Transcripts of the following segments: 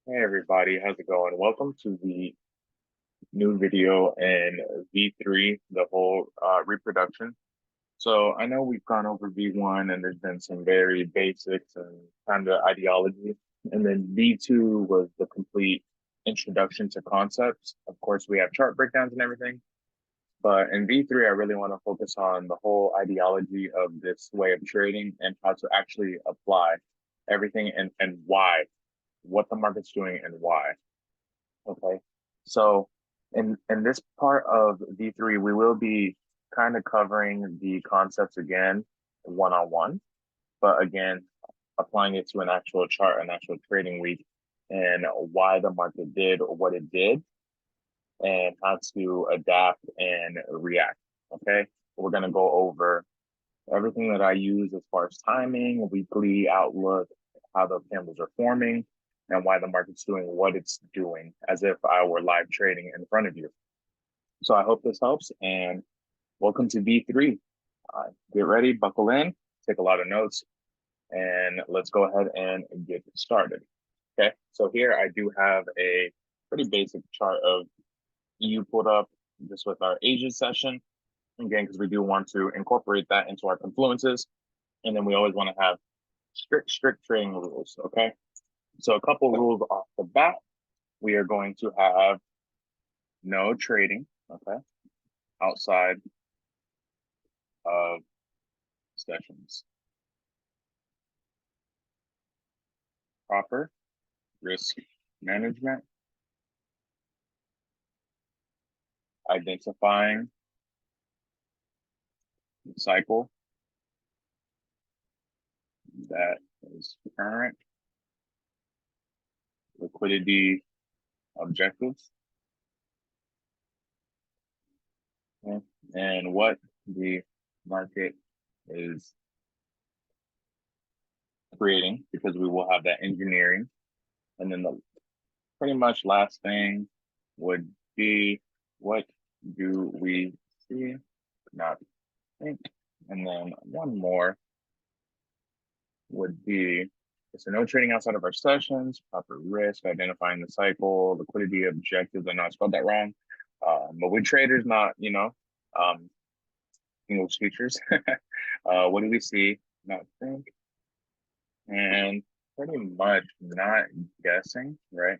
Hey everybody, how's it going? Welcome to the new video in V3, the whole reproduction. So I know we've gone over V1 and there's been some very basics and kind of ideology. And then V2 was the complete introduction to concepts. Of course, we have chart breakdowns and everything. But in V3, I really want to focus on the whole ideology of this way of trading and how to actually apply everything and why, what the market's doing and why. Okay. So in this part of V3, we will be kind of covering the concepts again one on one, but again, applying it to an actual chart, an actual trading week, and why the market did what it did, and how to adapt and react. Okay. We're going to go over everything that I use as far as timing, weekly outlook, how the candles are forming, and why the market's doing what it's doing, as if I were live trading in front of you. So I hope this helps, and welcome to V3. Get ready, buckle in, take a lot of notes, and let's go ahead and get started. Okay, so here I do have a pretty basic chart of EU pulled up just with our Asia session. Again, because we do want to incorporate that into our confluences. And then we always want to have strict trading rules. Okay. So a couple rules off the bat. We are going to have no trading, okay, outside of sessions. Proper risk management, identifying the cycle that is current, liquidity objectives, okay, and what the market is creating, because we will have that engineering. And then the pretty much last thing would be, what do we see, not think. And then one more would be, so no trading outside of our sessions, proper risk, identifying the cycle, liquidity objectives. I know I spelled that wrong, but we're traders, not, um, English teachers. What do we see, not think, and pretty much not guessing, right?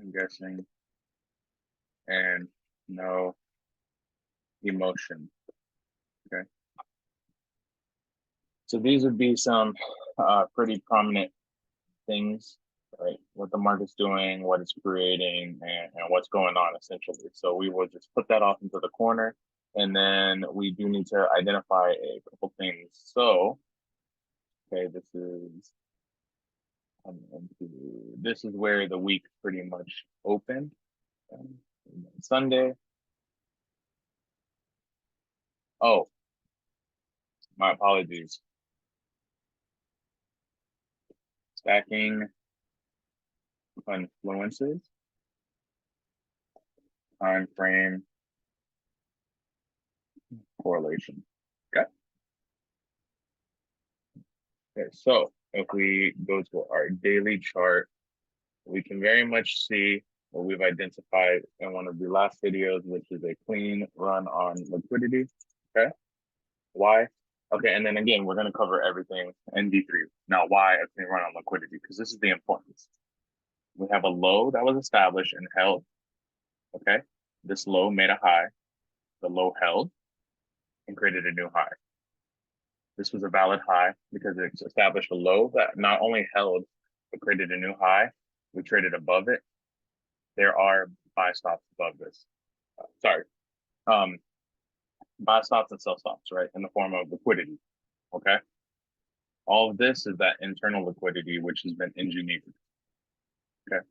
I'm guessing, and no emotion. Okay. So these would be some pretty prominent things, right? What the market's doing, what it's creating, and what's going on essentially. So we will just put that off into the corner. And then we do need to identify a couple things. So, okay, this is where the week pretty much opened. Sunday. Oh, my apologies. Stacking confluences, time frame correlation. Okay. Okay. So if we go to our daily chart, we can very much see what we've identified in one of the last videos, which is a clean run on liquidity. Okay. Why? Okay. And then again, we're going to cover everything in D3. Now, why a clean run on liquidity? Because this is the importance. We have a low that was established and held. Okay. This low made a high. The low held and created a new high. This was a valid high because it established a low that not only held, but created a new high. We traded above it. There are buy stops above this. Sorry. Um, Buy stops and sell stops, right? In the form of liquidity. Okay. All of this is that internal liquidity, which has been engineered. Okay.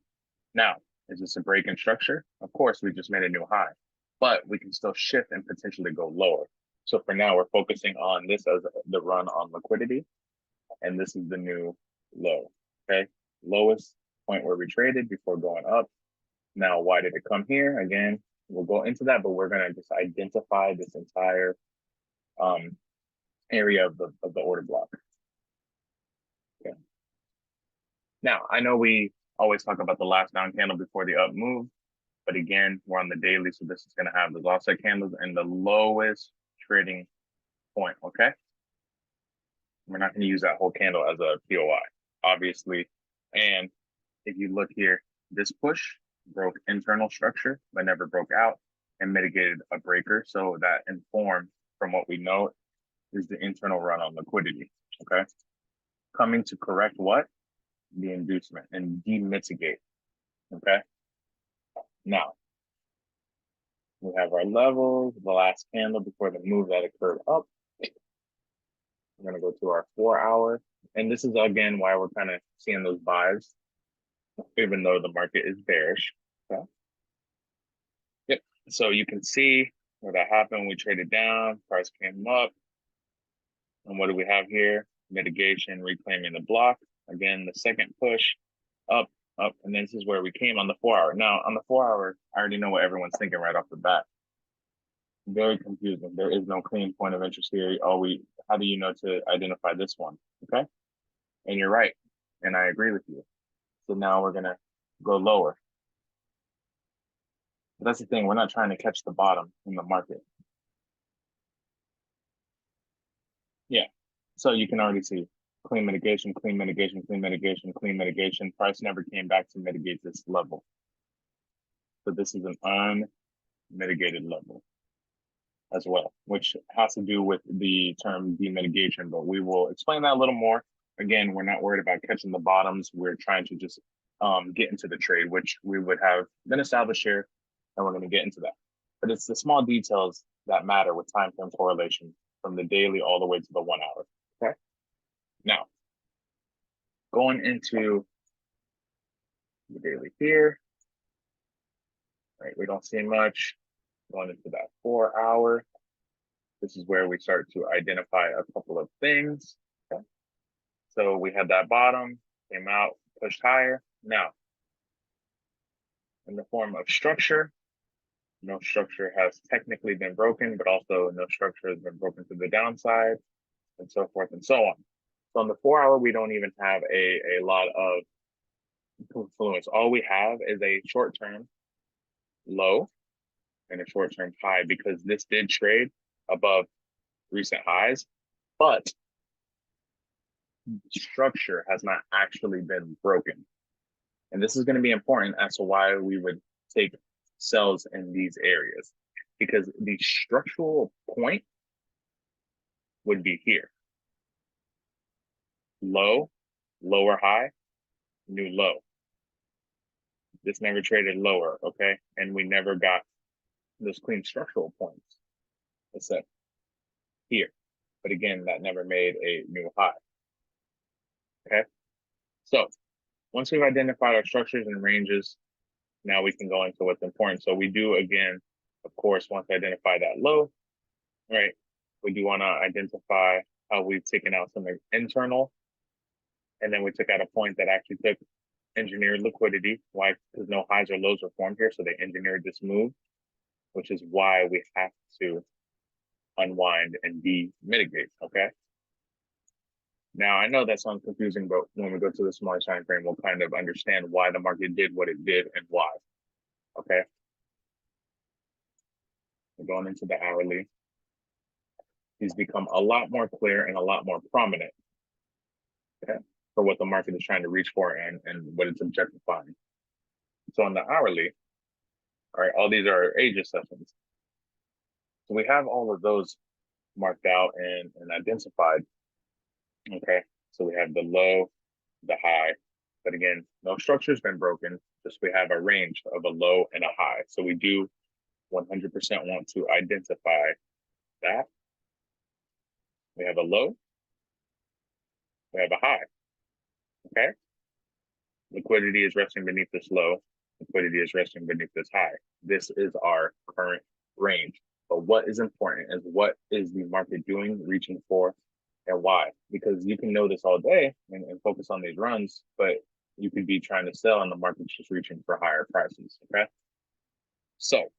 Now, is this a break in structure? Of course, we just made a new high, but we can still shift and potentially go lower. So for now, we're focusing on this as the run on liquidity, and this is the new low. Okay. Lowest point where we traded before going up. Now, why did it come here? Again, we'll go into that, but we're going to just identify this entire um, area of the order block. Okay. Now, I know we always talk about the last down candle before the up move, but again, we're on the daily, so this is going to have those offset candles and the lowest trading point, okay? We're not going to use that whole candle as a POI, obviously. And if you look here, this push broke internal structure, but never broke out and mitigated a breaker. So that informed from what we know is the internal run on liquidity, okay? Coming to correct what? The inducement and demitigate, okay? Now, we have our levels, the last candle before the move that occurred up. We're going to go to our 4-hour. And this is, again, why we're kind of seeing those buys, even though the market is bearish. Okay. Yep. So you can see where that happened. We traded down, price came up. And what do we have here? Mitigation, reclaiming the block. Again, the second push, up, up. And this is where we came on the 4-hour. Now, on the 4-hour, I already know what everyone's thinking right off the bat. Very confusing. There is no clean point of interest here. How do you know to identify this one? Okay. And you're right. And I agree with you. So now we're going to go lower. But that's the thing. We're not trying to catch the bottom in the market. Yeah. So you can already see clean mitigation, clean mitigation, clean mitigation, clean mitigation. Price never came back to mitigate this level. So this is an unmitigated level as well, which has to do with the term demitigation, but we will explain that a little more. Again, we're not worried about catching the bottoms. We're trying to just get into the trade, which we would have been established here, and we're going to get into that. But it's the small details that matter with time frame correlation from the daily all the way to the 1-hour. Okay. Now, going into the daily here, right? We don't see much. Going into that 4-hour, this is where we start to identify a couple of things. Okay. So we had that bottom, came out, pushed higher. Now, in the form of structure, no structure has technically been broken, but also no structure has been broken to the downside, and so forth and so on. So on the 4-hour, we don't even have a lot of influence. All we have is a short-term low and a short-term high, because this did trade above recent highs, but structure has not actually been broken. And this is going to be important as to why we would take sells in these areas, because the structural point would be here. Low, lower high, new low. This never traded lower, okay? And we never got those clean structural points, except here. But again, that never made a new high, okay? So once we've identified our structures and ranges, now we can go into what's important. So we do, again, of course, once we identify that low, right, we do want to identify how we've taken out some internal, and then we took out a point that actually took engineered liquidity. Why? Because no highs or lows were formed here, so they engineered this move, which is why we have to unwind and de-mitigate, okay? Now, I know that sounds confusing, but when we go to the smaller time frame, we'll kind of understand why the market did what it did and why, okay? We're going into the hourly. These become a lot more clear and a lot more prominent, okay, for what the market is trying to reach for and what it's objectifying. So on the hourly, all right, all these are Asia sessions. So we have all of those marked out and identified, okay? So we have the low, the high, but again, no structure's been broken, just we have a range of a low and a high. So we do 100% want to identify that. We have a low, we have a high, okay? Liquidity is resting beneath this low, liquidity is resting beneath this high. This is our current range. But what is important is what is the market doing, reaching for, and why? Because you can know this all day and focus on these runs, but you could be trying to sell and the market's just reaching for higher prices, okay? So,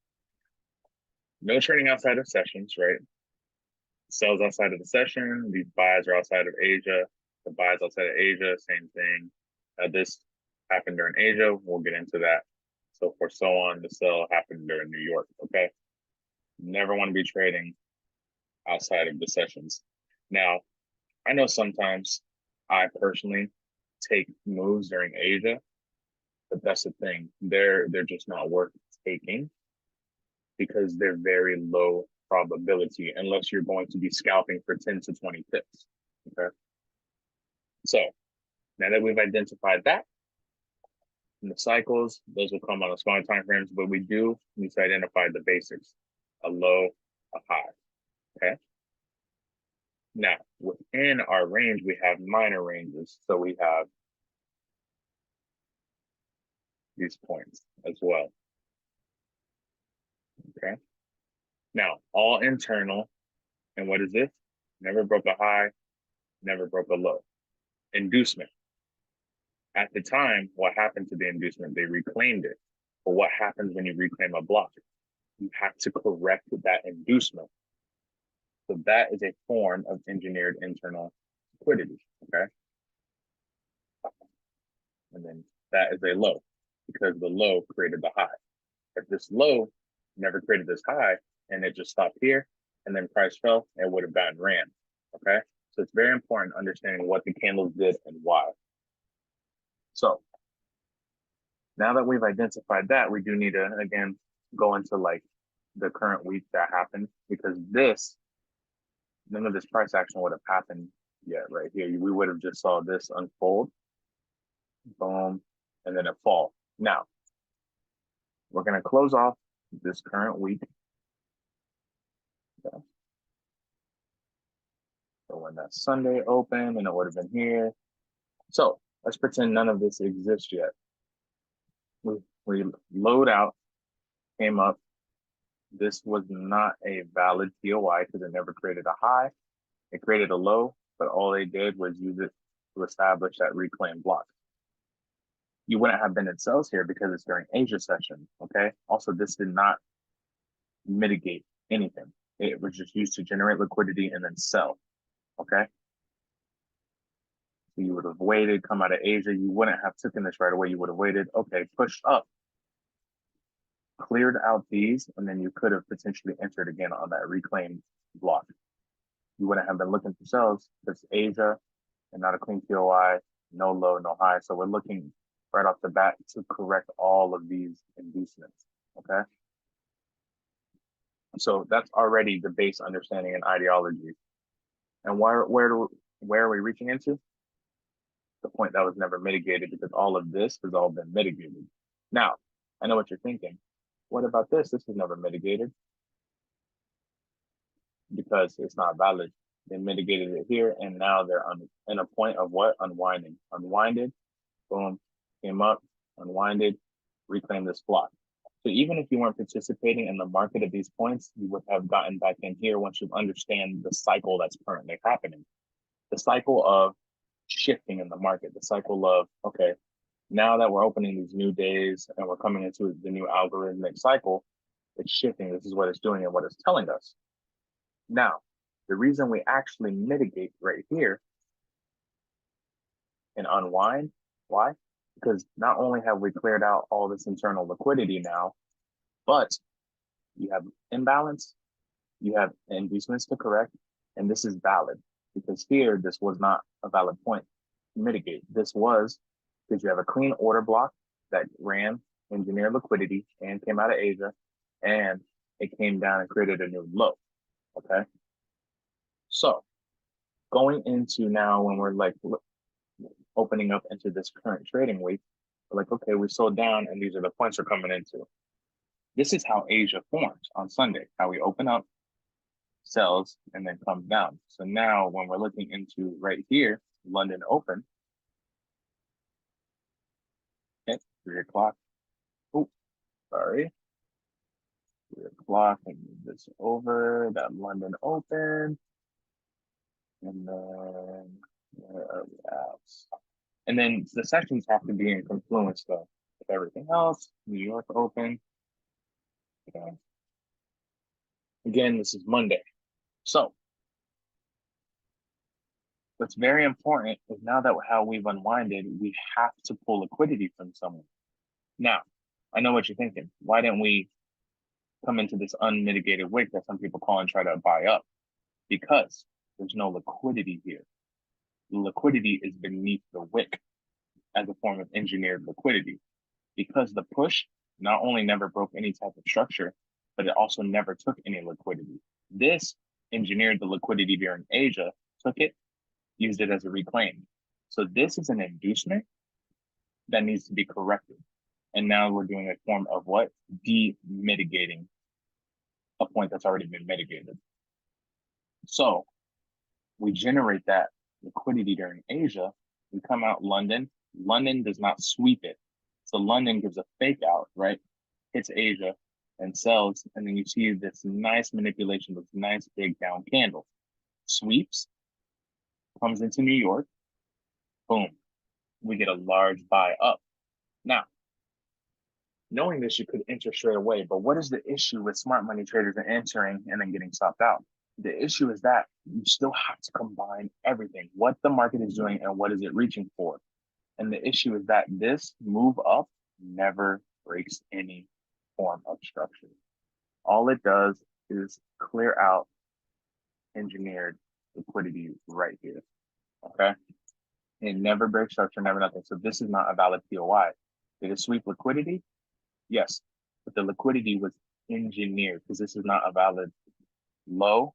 no trading outside of sessions, right? Sells outside of the session, these buys are outside of Asia, the buys outside of Asia, same thing. Now this happened during Asia. We'll get into that. So for so on, the sell happened during New York. Okay. Never want to be trading outside of the sessions. Now, I know sometimes I personally take moves during Asia, but that's the thing. They're just not worth taking because they're very low probability unless you're going to be scalping for 10 to 20 pips. Okay. So now that we've identified that, in the cycles, those will come on the smaller time frames, but we do need to identify the basics, a low, a high. Okay. Now, within our range, we have minor ranges. So we have these points as well. Okay. Now, all internal. And what is this? Never broke a high, never broke a low. Inducement. At the time, what happened to the inducement? They reclaimed it. But what happens when you reclaim a block? You have to correct that inducement. So that is a form of engineered internal liquidity. Okay. And then that is a low because the low created the high. If this low never created this high and it just stopped here and then price fell, it would have gotten ran. Okay. So it's very important understanding what the candles did and why. So now that we've identified that, we do need to, again, go into like the current week that happened because none of this price action would have happened yet right here. We would have just saw this unfold, boom, and then a fall. Now, we're going to close off this current week. Okay. So when that Sunday opened and it would have been here. So let's pretend none of this exists yet. We load out, came up. This was not a valid POI because it never created a high. It created a low, but all they did was use it to establish that reclaim block. You wouldn't have been in sells here because it's during Asia session, okay? Also, this did not mitigate anything. It was just used to generate liquidity and then sell, okay? So you would have waited, come out of Asia. You wouldn't have taken this right away. You would have waited, okay, pushed up, cleared out these, and then you could have potentially entered again on that reclaimed block. You wouldn't have been looking for sells because Asia and not a clean POI, no low, no high. So we're looking right off the bat to correct all of these inducements, okay? So that's already the base understanding and ideology. And where are we reaching into? The point that was never mitigated because all of this has all been mitigated. Now, I know what you're thinking. What about this? This was never mitigated because it's not valid. They mitigated it here, and now they're in a point of what? Unwinding. Unwinded, boom, came up, unwinded, reclaim this block. So even if you weren't participating in the market at these points, you would have gotten back in here once you understand the cycle that's currently happening. The cycle of shifting in the market, the cycle of, okay, now that we're opening these new days and we're coming into the new algorithmic cycle, it's shifting. This is what it's doing and what it's telling us. Now, the reason we actually mitigate right here and unwind, why? Because not only have we cleared out all this internal liquidity now, but you have imbalance, you have inducements to correct, and this is valid because here, this was not a valid point to mitigate. This was because you have a clean order block that ran engineered liquidity and came out of Asia, and it came down and created a new low, okay? So going into now when we're like opening up into this current trading week, we're like, okay, we sold down and these are the points we're coming into. This is how Asia forms on Sunday, how we open up, sells, and then comes down. So now when we're looking into right here, London open, okay, 3 o'clock. Oh, sorry. 3 o'clock, and move this over, that London open. And then where are we at? And then the sessions have to be in confluence though with everything else. New York open. Okay. Again, this is Monday. So What's very important is now that how we've unwinded, we have to pull liquidity from someone. Now, I know what you're thinking. Why didn't we come into this unmitigated wick that some people call and try to buy up? Because there's no liquidity here. The liquidity is beneath the wick as a form of engineered liquidity. Because the push not only never broke any type of structure, but it also never took any liquidity. This engineered the liquidity during Asia, took it, used it as a reclaim. So this is an inducement that needs to be corrected. And now we're doing a form of what? De-mitigating a point that's already been mitigated. So we generate that liquidity during Asia. We come out London. London does not sweep it. So London gives a fake out, right? Hits Asia and sells. And then you see this nice manipulation, this nice big down candle. Sweeps, comes into New York. Boom. We get a large buy up. Now, knowing this, you could enter straight away. But what is the issue with smart money traders and entering and then getting stopped out? The issue is that you still have to combine everything, what the market is doing and what is it reaching for. And the issue is that this move up never breaks any form of structure. All it does is clear out engineered liquidity right here. Okay. It never breaks structure, never nothing. So this is not a valid POI. Did it sweep liquidity? Yes. But the liquidity was engineered because this is not a valid low.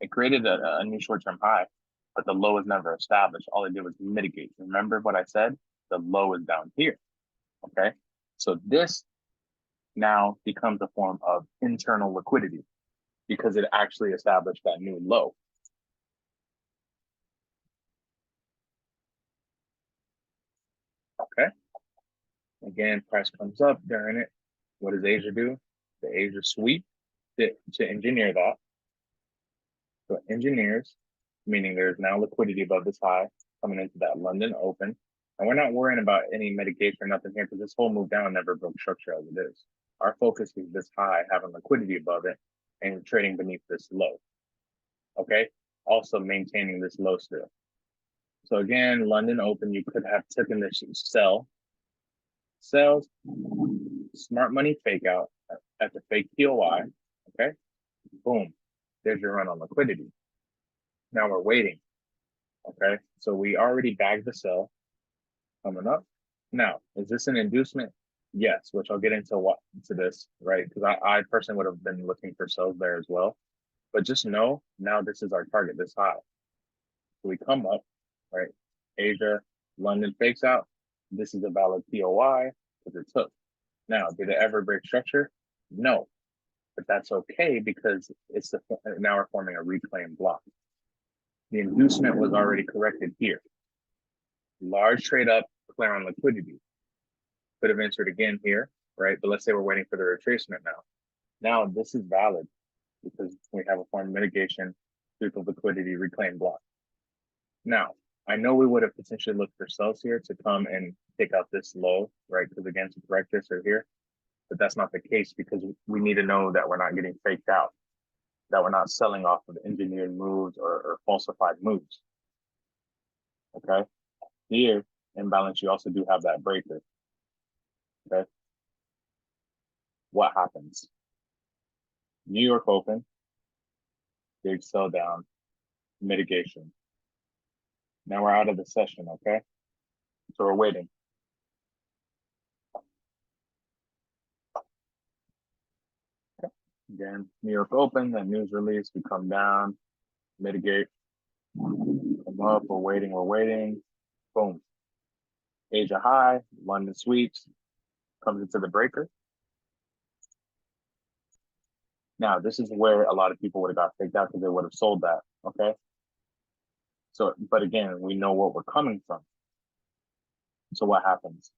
It created a new short-term high, but the low is never established. All it did was mitigate. Remember what I said? The low is down here. Okay. So this now becomes a form of internal liquidity because it actually established that new low. Okay. Again, price comes up during it. What does Asia do? The Asia sweep to engineer that. So engineers, meaning there's now liquidity above this high coming into that London open. And we're not worrying about any mitigation or nothing here because this whole move down never broke structure as it is. Our focus is this high, having liquidity above it and trading beneath this low. Okay. Also maintaining this low still. So again, London open, you could have taken this sell. Sells, smart money fake out at the fake POI. Okay. Boom. There's your run on liquidity. Now we're waiting. Okay. So we already bagged the sell coming up. Now, is this an inducement? Yes, which I'll get into this, right? Because I personally would have been looking for sells there as well. But just know now this is our target, this high. So we come up, right? Asia, London fakes out. This is a valid POI because it took. Now, did it ever break structure? No, but that's okay because it's now we're forming a reclaim block. The inducement was already corrected here. Large trade up, clear on liquidity. Could have entered again here, right? But let's say we're waiting for the retracement now. Now this is valid because we have a form of mitigation, sweep of liquidity, reclaim block. Now, I know we would have potentially looked for sells here to come and take out this low, right? Because again, to correct this or here, but that's not the case because we need to know that we're not getting faked out, that we're not selling off of engineered moves or falsified moves. Okay. Here in balance, you also do have that breaker. Okay. What happens? New York open, big sell down, mitigation. Now we're out of the session. Okay. So we're waiting. Okay. Again, New York open, that news release, we come down, mitigate, come up, we're waiting, boom. Asia high, London sweeps, comes into the breaker. Now, this is where a lot of people would have got faked out because they would have sold that, okay? So, but again, we know what we're coming from. So what happens?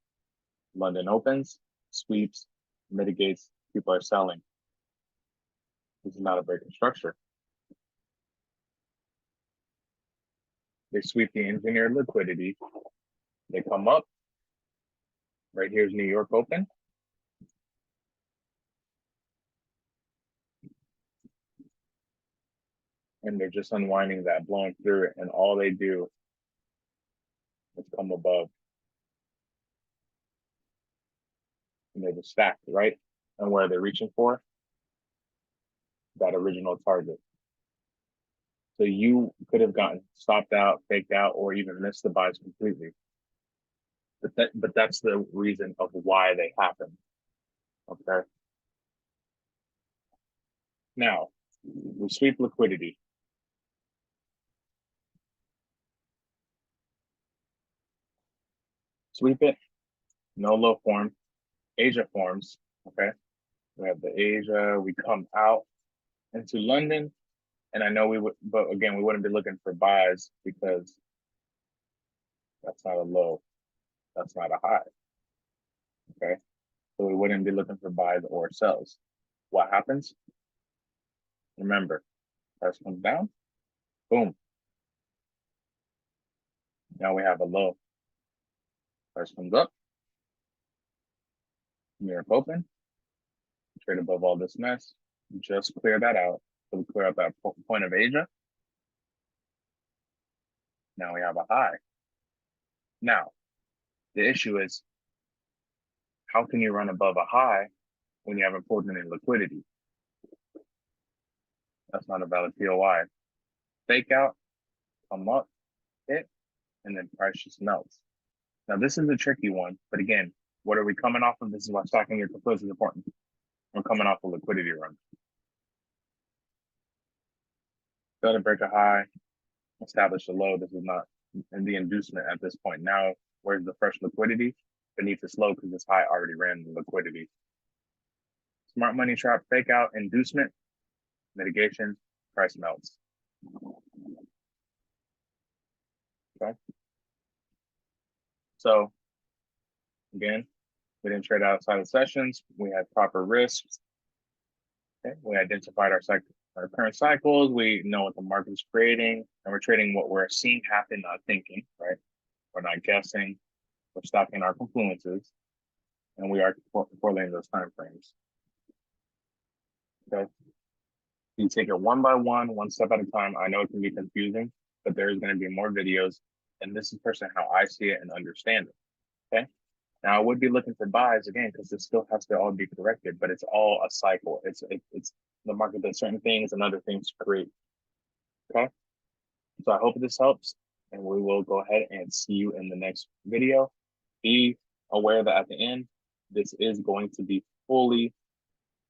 London opens, sweeps, mitigates, people are selling. This is not a breaking structure. They sweep the engineered liquidity. They come up. Right here's New York open. And they're just unwinding that, blowing through it. And all they do It's come above, and they just stacked, right? And where they're reaching for that original target. So you could have gotten stopped out, faked out, or even missed the buys completely. But that's the reason of why they happen. Okay. Now we sweep liquidity. Sweep it, no low form, Asia forms. Okay. We have the Asia, we come out into London. And I know we would, but again, we wouldn't be looking for buys because that's not a low, that's not a high. Okay. So we wouldn't be looking for buys or sells. What happens? Remember, price comes down, boom. Now we have a low. Price comes up, mirror open, trade above all this mess. Just clear that out. So we clear out that point of Asia. Now we have a high. Now, the issue is, how can you run above a high when you haven't pulled any liquidity? That's not a valid POI. Fake out, come up, hit, and then price just melts. Now, this is a tricky one, but again, what are we coming off of? This is why stocking your portfolio is important. We're coming off a liquidity run. Gonna break a high, establish a low. This is not in the inducement at this point. Now, where's the fresh liquidity? Beneath this low because this high already ran the liquidity. Smart money trap, fake out, inducement, mitigation, price melts. Okay. So again, we didn't trade outside of sessions. We had proper risks. Okay. We identified our current cycles. We know what the market is creating, and we're trading what we're seeing happen, not thinking, right? We're not guessing. We're stocking our confluences, and we are correlating those time frames. Okay. You take it one by one step at a time. I know it can be confusing, but there's going to be more videos, and this is personally how I see it and understand it. Okay. Now I would be looking for buys again because this still has to all be corrected, but it's all a cycle. It's the market does certain things and other things create. Okay. So I hope this helps, and we will go ahead and see you in the next video. Be aware that at the end, this is going to be fully,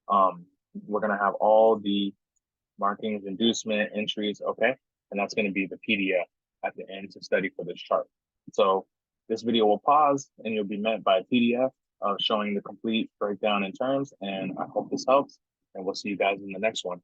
we're going to have all the markings, inducement, entries, okay? And that's going to be the PDF at the end to study for this chart. So this video will pause and you'll be met by a PDF showing the complete breakdown in terms. And I hope this helps, and we'll see you guys in the next one.